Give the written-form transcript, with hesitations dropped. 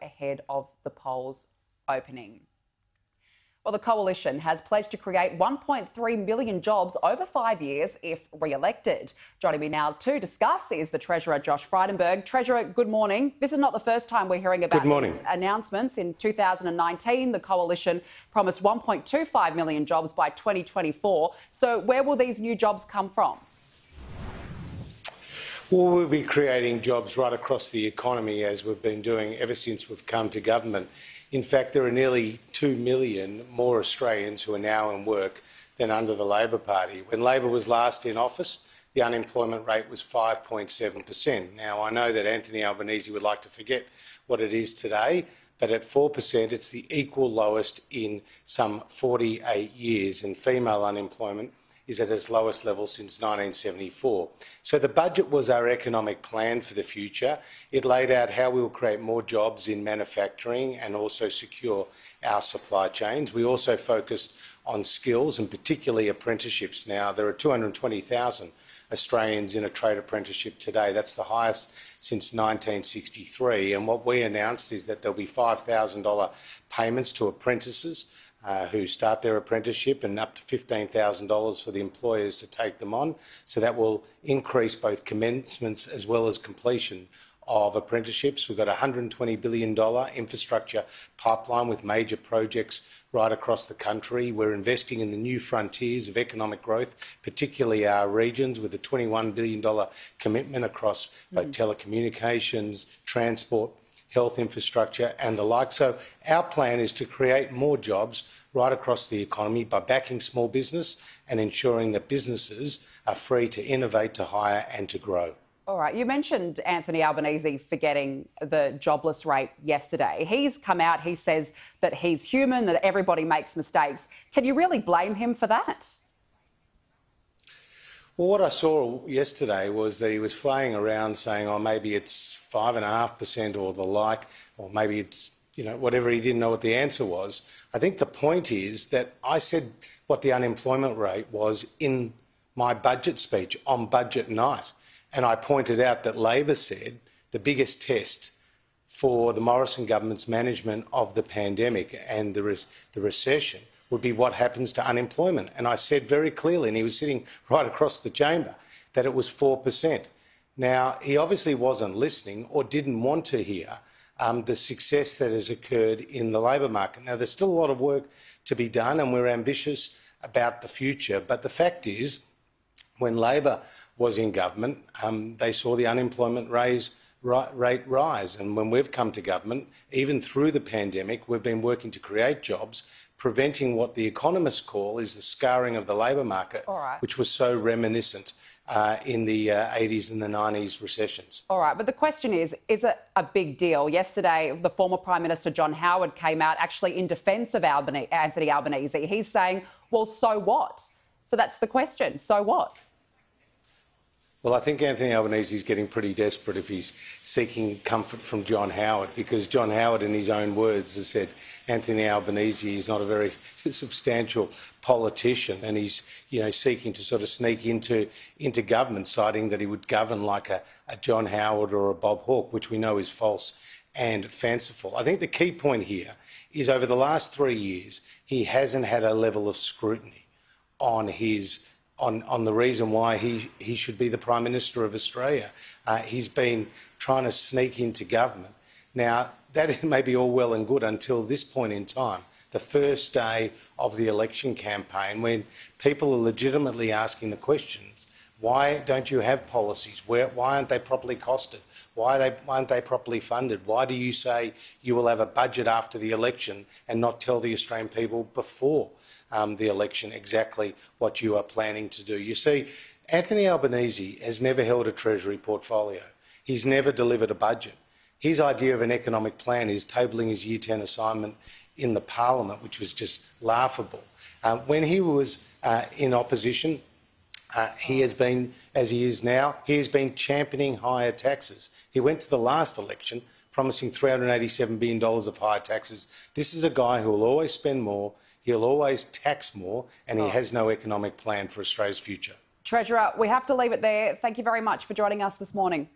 ahead of the polls opening. Well, the Coalition has pledged to create 1.3 million jobs over 5 years if re-elected. Joining me now to discuss is the Treasurer, Josh Frydenberg. Treasurer, good morning. This is not the first time we're hearing about these announcements. In 2019, the Coalition promised 1.25 million jobs by 2024. So where will these new jobs come from? Well, we'll be creating jobs right across the economy, as we've been doing ever since we've come to government. In fact, there are nearly 2 million more Australians who are now in work than under the Labor Party. When Labor was last in office, the unemployment rate was 5.7%. Now, I know that Anthony Albanese would like to forget what it is today, but at 4%, it's the equal lowest in some 48 years, and female unemployment is at its lowest level since 1974. So the budget was our economic plan for the future. It laid out how we will create more jobs in manufacturing and also secure our supply chains. We also focused on skills and particularly apprenticeships. Now, there are 220,000 Australians in a trade apprenticeship today. That's the highest since 1963. And what we announced is that there'll be $5,000 payments to apprentices who start their apprenticeship, and up to $15,000 for the employers to take them on. So that will increase both commencements as well as completion of apprenticeships. We've got a $120 billion infrastructure pipeline with major projects right across the country. We're investing in the new frontiers of economic growth, particularly our regions, with a $21 billion commitment across both telecommunications, transport, health infrastructure and the like. So our plan is to create more jobs right across the economy by backing small business and ensuring that businesses are free to innovate, to hire and to grow. All right, you mentioned Anthony Albanese forgetting the jobless rate yesterday. He's come out, he says that he's human, that everybody makes mistakes. Can you really blame him for that? Well, what I saw yesterday was that he was flying around saying, oh, maybe it's 5.5% or the like, or maybe it's, whatever. He didn't know what the answer was. I think the point is that I said what the unemployment rate was in my budget speech on budget night. And I pointed out that Labor said the biggest test for the Morrison government's management of the pandemic and the recession would be what happens to unemployment. And I said very clearly, and he was sitting right across the chamber, that it was 4%. Now, he obviously wasn't listening or didn't want to hear the success that has occurred in the labour market. Now, there's still a lot of work to be done and we're ambitious about the future. But the fact is, when Labor was in government, they saw the unemployment rate rise. And when we've come to government, even through the pandemic, we've been working to create jobs, preventing what the economists call is the scarring of the labour market, which was so reminiscent in the 80s and the 90s recessions. All right, but the question is it a big deal? Yesterday, the former Prime Minister John Howard came out actually in defence of Anthony Albanese. He's saying, well, so what? So that's the question, so what? Well, I think Anthony Albanese is getting pretty desperate if he's seeking comfort from John Howard, because John Howard, in his own words, has said Anthony Albanese is not a very substantial politician, and he's seeking to sort of sneak into government, citing that he would govern like a John Howard or a Bob Hawke, which we know is false and fanciful. I think the key point here is over the last 3 years, he hasn't had a level of scrutiny on the reason why he should be the Prime Minister of Australia. He's been trying to sneak into government. Now, that may be all well and good until this point in time, the first day of the election campaign, when people are legitimately asking the questions, why don't you have policies? Why aren't they properly costed? Why aren't they properly funded? Why do you say you will have a budget after the election and not tell the Australian people before the election exactly what you are planning to do? You see, Anthony Albanese has never held a Treasury portfolio. He's never delivered a budget. His idea of an economic plan is tabling his Year 10 assignment in the Parliament, which was just laughable. When he was in opposition, he has been, as he is now, he has been championing higher taxes. He went to the last election promising $387 billion of higher taxes. This is a guy who will always spend more, he'll always tax more, and he has no economic plan for Australia's future. Treasurer, we have to leave it there. Thank you very much for joining us this morning.